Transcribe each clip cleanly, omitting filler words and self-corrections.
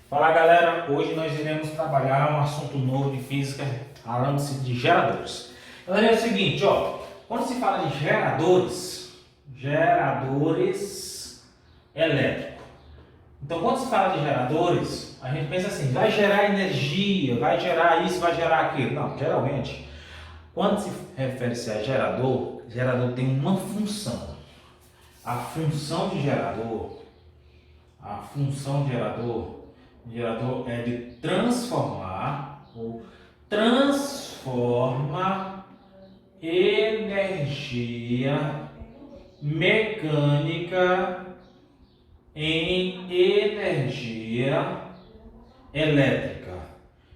Fala galera, hoje nós iremos trabalhar um assunto novo de física, falando-se de geradores. Galera, é o seguinte, quando se fala de geradores elétricos. Então quando se fala de geradores, a gente pensa assim, vai gerar energia, vai gerar isso, vai gerar aquilo. Não, geralmente, quando se refere-se a gerador, gerador tem uma função. A função de gerador gerador é de transforma energia mecânica em energia elétrica.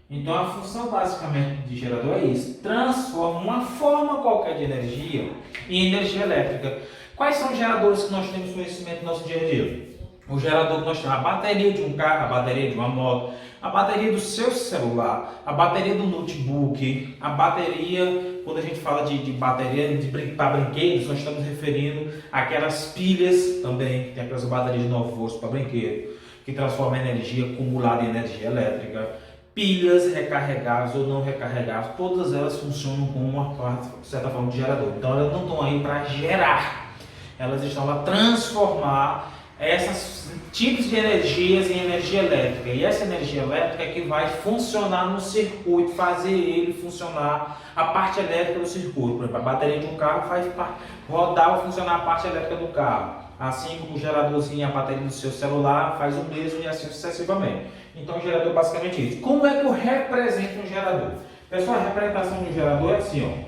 Então a função basicamente de gerador é isso, transforma uma forma qualquer de energia em energia elétrica. Quais são os geradores que nós temos conhecimento no nosso dia a dia? O gerador que nós temos, a bateria de um carro, a bateria de uma moto, a bateria do seu celular, a bateria do notebook, a bateria, quando a gente fala de bateria para brinquedos, nós estamos referindo àquelas pilhas também, tem aquelas baterias de 9 volts para brinquedo, que transforma a energia acumulada em energia elétrica. Pilhas recarregáveis ou não recarregáveis, todas elas funcionam como uma certa forma de gerador. Então elas não estão aí para gerar, elas estão para transformar esses tipos de energias em energia elétrica. E essa energia elétrica é que vai funcionar no circuito, fazer ele funcionar a parte elétrica do circuito. Por exemplo, a bateria de um carro faz rodar ou funcionar a parte elétrica do carro. Assim como o geradorzinho, a bateria do seu celular faz o mesmo e assim sucessivamente. Então o gerador é basicamente isso. Como é que eu represento um gerador? Pessoal, a representação de um gerador é assim,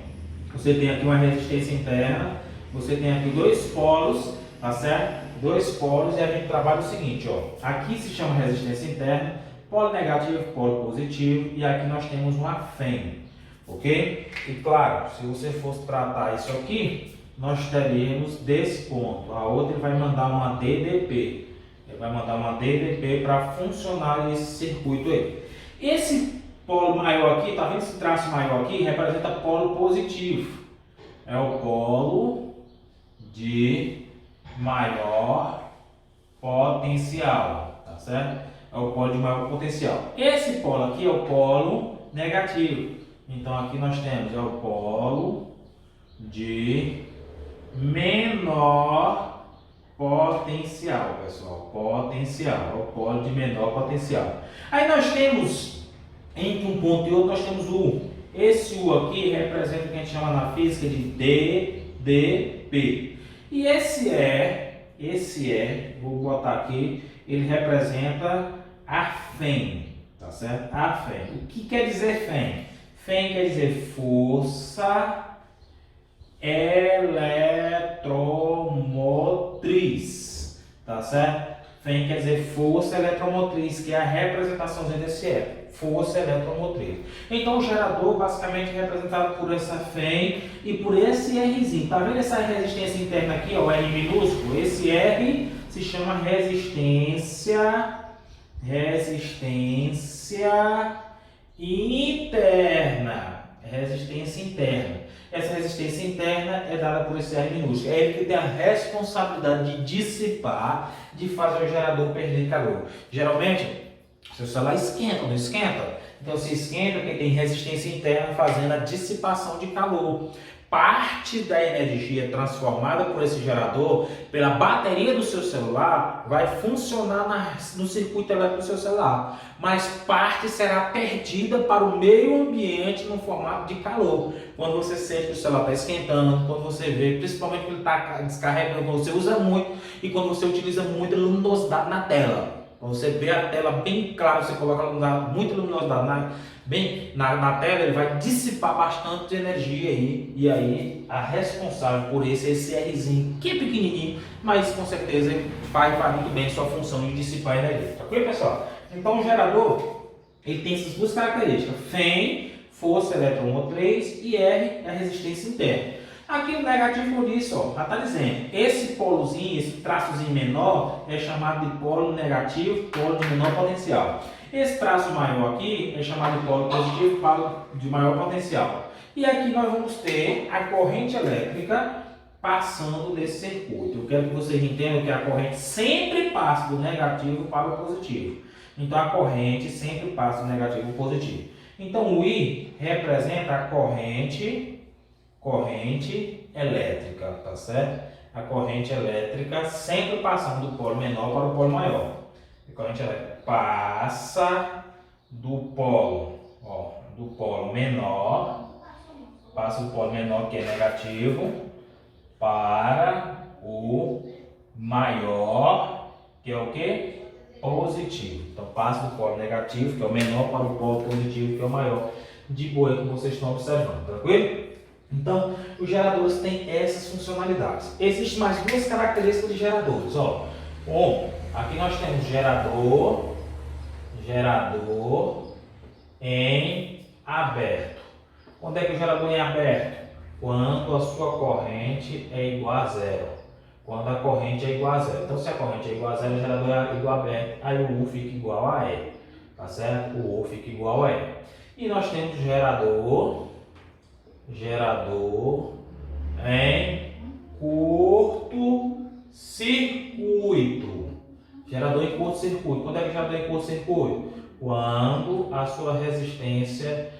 Você tem aqui uma resistência interna, você tem aqui dois polos, tá certo? Dois polos, e a gente trabalha o seguinte, aqui se chama resistência interna, polo negativo, polo positivo, e aqui nós temos uma fêmea, ok? E claro, se você fosse tratar isso aqui, nós teríamos desse ponto, a outra vai mandar uma DDP, ele vai mandar uma DDP para funcionar esse circuito aí. Esse polo maior aqui, tá vendo esse traço maior aqui? Representa polo positivo, é o polo de maior potencial, tá certo? É o polo de maior potencial. Esse polo aqui é o polo negativo. Então aqui nós temos o polo de menor potencial, pessoal. Potencial, é o polo de menor potencial. Aí nós temos, entre um ponto e outro, nós temos o U. Esse U aqui representa o que a gente chama na física de DDP. E esse é, vou botar aqui, ele representa a fêmea, tá certo? A fêmea. O que quer dizer fêmea? Fêmea quer dizer força eletromotriz, tá certo? Fêmea quer dizer força eletromotriz, que é a representação desse E. Força eletromotriz. Então o gerador basicamente é representado por essa fêmea e por esse Rzinho. Tá vendo essa resistência interna aqui, o R minúsculo? Esse R se chama resistência interna. Resistência interna. Essa resistência interna é dada por esse R minúsculo. É ele que tem a responsabilidade de dissipar, de fazer o gerador perder calor. Geralmente, seu celular esquenta, não esquenta? Então se esquenta porque tem resistência interna fazendo a dissipação de calor. Parte da energia transformada por esse gerador, pela bateria do seu celular, vai funcionar no circuito elétrico do seu celular. Mas parte será perdida para o meio ambiente no formato de calor. Quando você sente que o celular está esquentando, quando você vê, principalmente quando ele está descarregando, quando você usa muito e quando você utiliza muita luminosidade na tela. Quando você vê a tela bem clara, você coloca muita luminosidade na tela, ele vai dissipar bastante energia aí. E aí, a responsável por esse Rzinho, que é pequenininho, mas com certeza ele faz muito bem sua função de dissipar energia. Ok, pessoal? Então, o gerador, ele tem essas duas características. FEM, força eletromotriz, e R é a resistência interna. Aqui o negativo por isso, já está dizendo, esse polozinho, esse traçozinho menor é chamado de polo negativo, polo de menor potencial. Esse traço maior aqui é chamado de polo positivo, polo de maior potencial. E aqui nós vamos ter a corrente elétrica passando nesse circuito. Eu quero que vocês entendam que a corrente sempre passa do negativo para o positivo. Então a corrente sempre passa do negativo para o positivo. Então o I representa a corrente elétrica, tá certo? A corrente elétrica sempre passando do polo menor para o polo maior. A corrente elétrica passa do polo menor, passa do polo menor, que é negativo, para o maior, que é o que? Positivo. Então passa do polo negativo, que é o menor, para o polo positivo, que é o maior. De boa que vocês estão observando, tranquilo? Então, os geradores têm essas funcionalidades. Existem mais duas características de geradores. Ó. Aqui nós temos gerador em aberto. Quando é que o gerador é aberto? Quando a sua corrente é igual a zero. Quando a corrente é igual a zero. Então, se a corrente é igual a zero, o gerador é igual a aberto, aí o U fica igual a E. Tá certo? O U fica igual a E. E nós temos gerador em curto-circuito. Gerador em curto-circuito. Quando é que o gerador é em curto-circuito? Quando a sua resistência,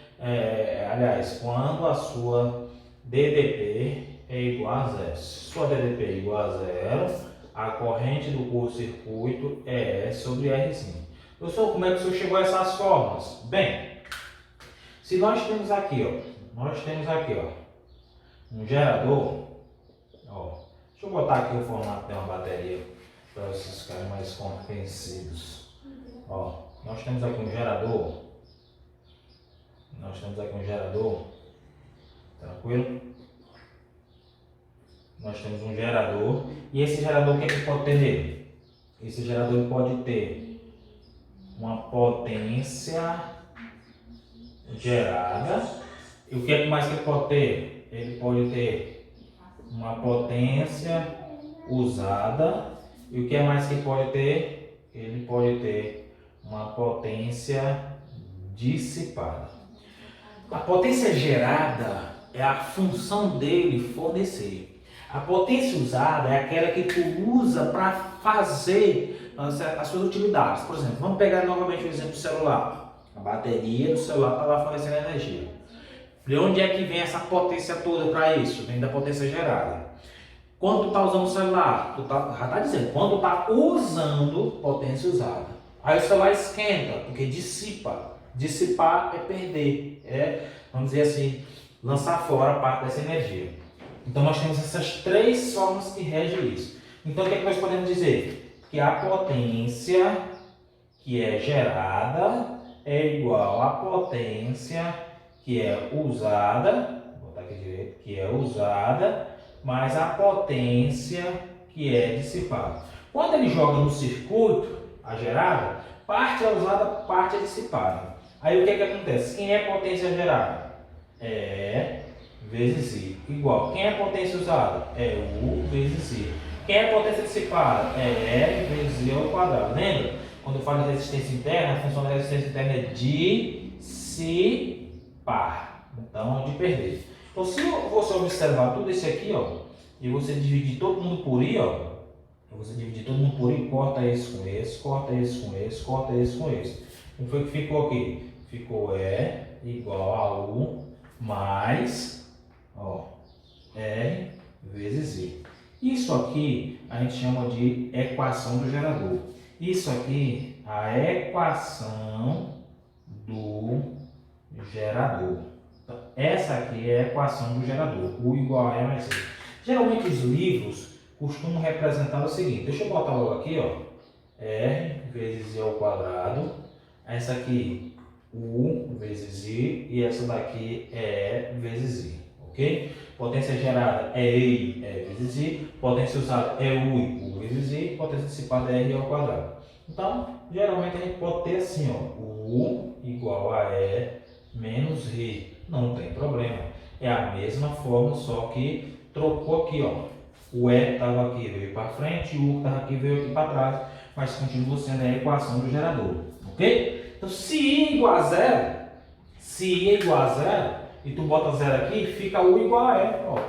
quando a sua DDP é igual a zero. Se sua DDP é igual a zero, a corrente do curto-circuito é E sobre Rzinho. Professor, como é que o senhor chegou a essas formas? Bem, se nós temos aqui, um gerador, deixa eu botar aqui o formato de uma bateria para vocês ficarem mais compreensíveis. Nós temos aqui um gerador, tranquilo? Nós temos um gerador, e esse gerador, o que é que pode ter nele? Esse gerador pode ter uma potência gerada. E o que é que mais que ele pode ter? Ele pode ter uma potência usada. E o que é mais que ele pode ter? Ele pode ter uma potência dissipada. A potência gerada é a função dele fornecer. A potência usada é aquela que tu usa para fazer as suas utilidades. Por exemplo, vamos pegar novamente o exemplo do celular. A bateria do celular está lá fornecendo energia. De onde é que vem essa potência toda para isso? Vem da potência gerada. Quando tu está usando o celular, já está dizendo, quando tu está usando potência usada. Aí o celular esquenta, porque dissipa. Dissipar é perder, vamos dizer assim, lançar fora parte dessa energia. Então nós temos essas três formas que regem isso. Então o que é que nós podemos dizer? Que a potência que é gerada é igual à potência que é usada, vou botar aqui direito, que é usada, mais a potência que é dissipada. Quando ele joga no circuito, a gerada, parte é usada, parte é dissipada. Aí o que é que acontece? Quem é potência gerada? É vezes I. Igual. Quem é potência usada? É U vezes I. Quem é potência dissipada? É E vezes I ao quadrado. Lembra? Quando eu falo de resistência interna, a função da resistência interna é dissipar. Então, de perder. Então, se você observar tudo isso aqui, e você dividir todo mundo por I, corta esse com esse, corta esse com esse, corta esse com esse. Como foi que ficou aqui? Ficou E igual a U mais R vezes I. Isso aqui a gente chama de equação do gerador. Isso aqui, a equação do gerador. Então, essa aqui é a equação do gerador. U igual a E mais C. Geralmente os livros costumam representar o seguinte. Deixa eu botar logo aqui, R vezes I ao quadrado. Essa aqui, U vezes I. E essa daqui é E vezes I. Ok? Potência gerada é I, vezes I. Potência usada é U vezes I. Potência dissipada é R ao quadrado. Então, geralmente a gente pode ter assim, U igual a E menos I. Não tem problema. É a mesma forma, só que trocou aqui, O E estava aqui, veio para frente, e o U que estava aqui veio aqui para trás. Mas continua sendo a equação do gerador. Ok? Então, se I igual a zero, e tu bota zero aqui, fica U igual a E.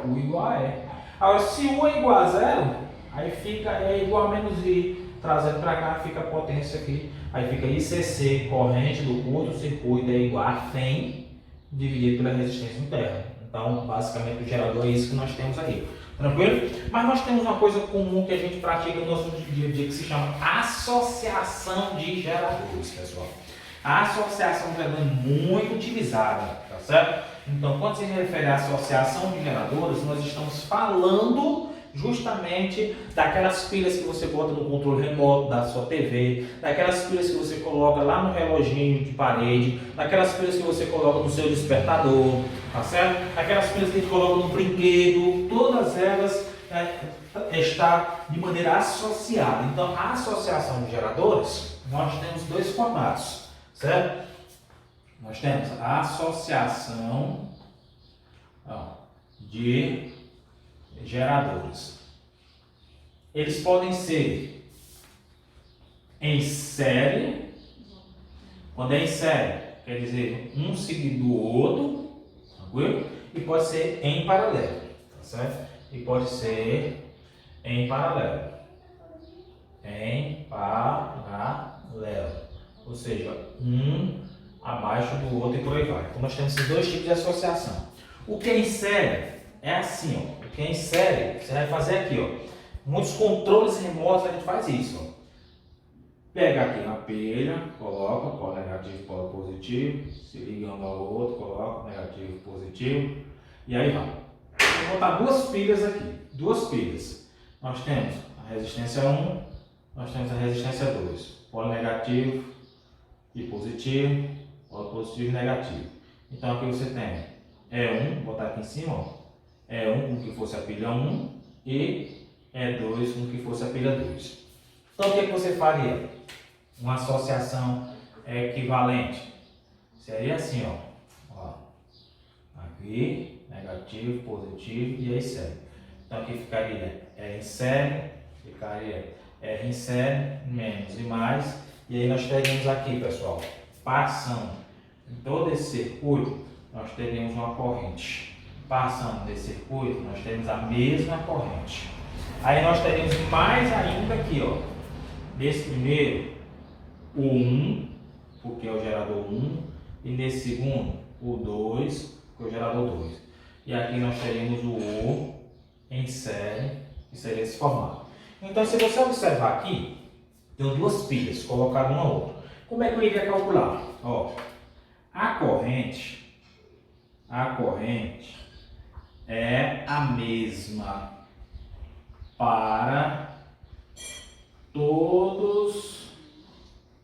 U igual a E. Agora, se U é igual a zero, aí fica E igual a menos I. Trazendo para cá, fica a potência aqui. Aí fica ICC, corrente do curto-circuito, é igual a FEM dividido pela resistência interna. Então, basicamente, o gerador é isso que nós temos aí. Tranquilo? Mas nós temos uma coisa comum que a gente pratica no nosso dia a dia que se chama associação de geradores, pessoal. A associação de geradores é muito utilizada, tá certo? Então, quando se refere à associação de geradores, nós estamos falando justamente daquelas pilhas que você bota no controle remoto da sua TV, daquelas pilhas que você coloca lá no reloginho de parede, daquelas pilhas que você coloca no seu despertador, tá certo? Daquelas pilhas que a gente coloca no brinquedo, todas elas está de maneira associada. Então, a associação de geradores, nós temos dois formatos, certo? Nós temos a associação de geradores. Eles podem ser em série. Quando é em série, quer dizer um seguido do outro, tranquilo? E pode ser em paralelo, tá certo? E pode ser em paralelo. Em paralelo. Ou seja, um abaixo do outro e por aí vai. Então nós temos esses dois tipos de associação. O que é em série é assim, ó. O que é em série, você vai fazer aqui, ó. Muitos controles remotos a gente faz isso, ó. Pega aqui uma pilha, coloca polo negativo, polo positivo, se liga um ao outro, coloca negativo, positivo, e aí vai. Vou botar duas pilhas aqui, duas pilhas. Nós temos a resistência 1, nós temos a resistência 2, polo negativo e positivo, polo positivo e negativo. Então aqui você tem E1, vou botar aqui em cima, ó, E1 como que fosse a pilha 1 e E2 como que fosse a pilha 2. Então o que você faria? Uma associação equivalente. Seria assim, ó. Aqui, negativo, positivo e aí série. Então aqui ficaria R em série, ficaria R em série, menos e mais. E aí nós teríamos aqui, pessoal, passando em todo esse circuito, nós teríamos uma corrente. Passando desse circuito, nós temos a mesma corrente. Aí nós teríamos mais ainda aqui, ó. Nesse primeiro, o 1, porque é o gerador 1. E nesse segundo, o 2, porque é o gerador 2. E aqui nós teríamos o O em série, que seria esse formato. Então, se você observar aqui, tem duas pilhas colocadas uma na outra. Como é que eu iria calcular? Ó, a corrente é a mesma para todos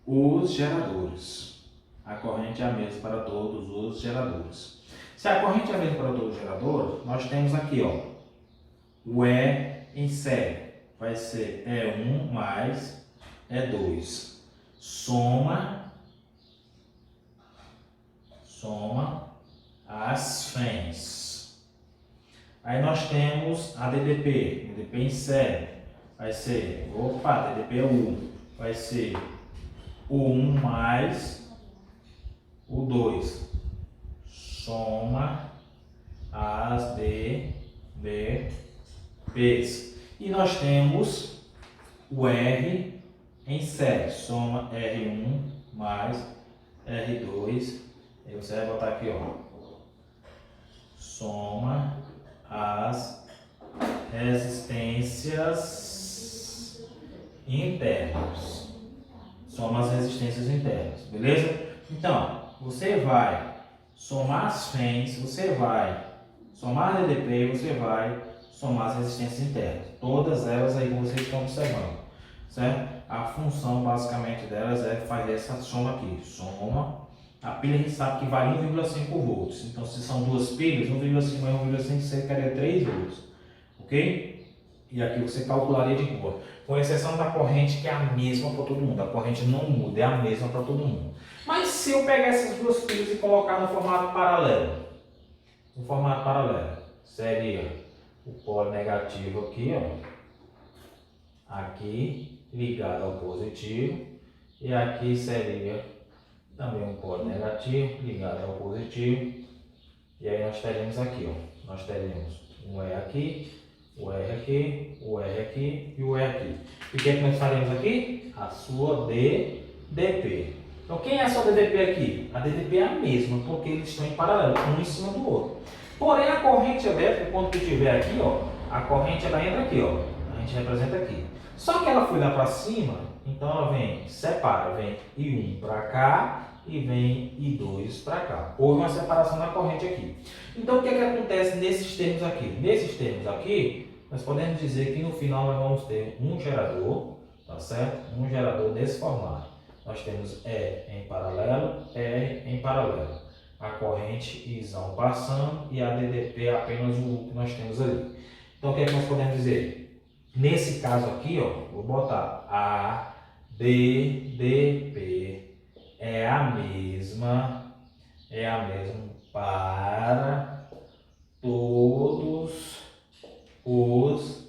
os geradores. A corrente é a mesma para todos os geradores. Se a corrente é a mesma para todos os geradores, nós temos aqui, ó, o E em série. Vai ser E1 mais E2. Soma as FEMs. Aí nós temos a DDP. DDP em série. Vai ser, DDP é 1. Vai ser o 1 mais o 2. Soma as DDPs. E nós temos o R em série. Soma R1 mais R2. E você vai botar aqui, ó. Soma as resistências internas. Soma as resistências internas, beleza? Então, você vai somar as FEMs, você vai somar a DDP e você vai somar as resistências internas. Todas elas aí que vocês estão observando, certo? A função basicamente delas é fazer essa soma aqui. Soma. A pilha a gente sabe que vale 1,5 volts. Então, se são duas pilhas, 1,5 mais 1,5 seria 3 volts. Ok? E aqui você calcularia de boa. Com exceção da corrente, que é a mesma para todo mundo. A corrente não muda, é a mesma para todo mundo. Mas se eu pegar essas duas pilhas e colocar no formato paralelo, seria o polo negativo aqui, ó. Aqui ligado ao positivo. E aqui seria também um polo negativo ligado ao positivo. E aí nós teremos aqui, ó. Nós teremos um E aqui, o R aqui, o R aqui e o E aqui. E o que é que nós faremos aqui? A sua DDP. DP. Então, quem é só DDP aqui? A DDP é a mesma, porque eles estão em paralelo, um em cima do outro. Porém, a corrente elétrica, quando tu tiver aqui, ó, a corrente ela entra aqui, ó, a gente representa aqui. Só que ela foi lá para cima, então ela vem, separa, vem I1 para cá e vem I2 para cá. Houve uma separação da corrente aqui. Então, o que é que acontece nesses termos aqui? Nesses termos aqui, nós podemos dizer que no final nós vamos ter um gerador, tá certo? Um gerador desse formato. Nós temos E em paralelo, R em paralelo. A corrente Izão passando e a DDP é apenas o que nós temos ali. Então, o que é que nós podemos dizer? Nesse caso aqui, ó, vou botar a DDP é a mesma para todos os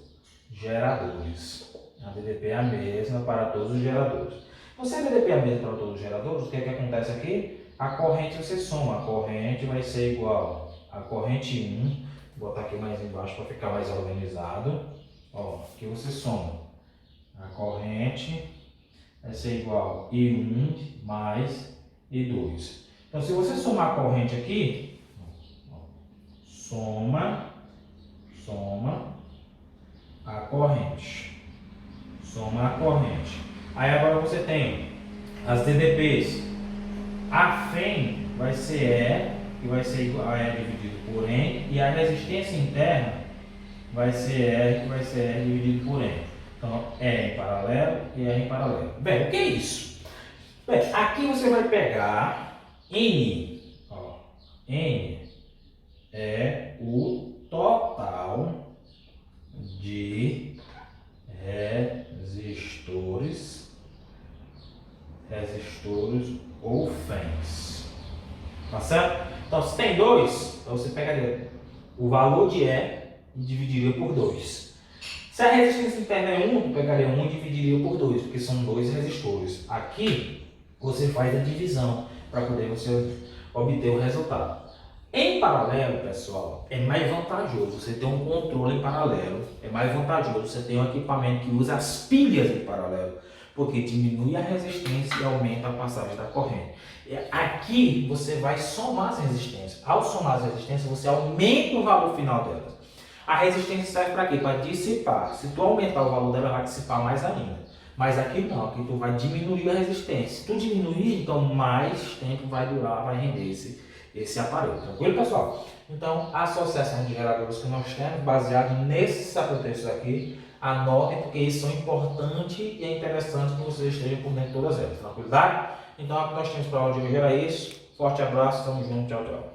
geradores. A DDP é a mesma para todos os geradores. Então, se a DDP é a mesma para todos os geradores, o que é que acontece aqui? A corrente você soma, a corrente vai ser igual a corrente 1, vou botar aqui mais embaixo para ficar mais organizado. Ó, aqui você soma, a corrente vai ser igual a I1 mais I2. Então, se você somar a corrente aqui, soma a corrente. Aí agora você tem as DDPs. A FEM vai ser E, que vai ser igual a E dividido por N, e a resistência interna vai ser R, que vai ser R dividido por N. Então, E em paralelo e R em paralelo. Bem, o que é isso? Bem, aqui você vai pegar N. Ó, N é o total de resistores ou FEMs. Tá certo? Então, se tem 2, então você pegaria o valor de E e dividiria por 2. Se a resistência interna é 1, tu pegaria 1 e dividiria por 2, porque são 2 resistores. Aqui, você faz a divisão para poder você obter o resultado. Em paralelo, pessoal, é mais vantajoso você ter um controle em paralelo. É mais vantajoso você ter um equipamento que usa as pilhas em paralelo, porque diminui a resistência e aumenta a passagem da corrente. Aqui você vai somar as resistências. Ao somar as resistências, você aumenta o valor final delas. A resistência serve para quê? Para dissipar. Se tu aumentar o valor dela, vai dissipar mais ainda. Mas aqui não, aqui tu vai diminuir a resistência. Se tu diminuir, então mais tempo vai durar, vai render esse aparelho. Tranquilo, pessoal? Então, a associação de geradores que nós temos, baseado nesses acontecimentos aqui, anotem, porque isso é importante e é interessante que vocês estejam por dentro de todas elas. Tranquilidade? Então, o que nós temos para hoje era isso. Forte abraço, tamo junto, tchau, tchau.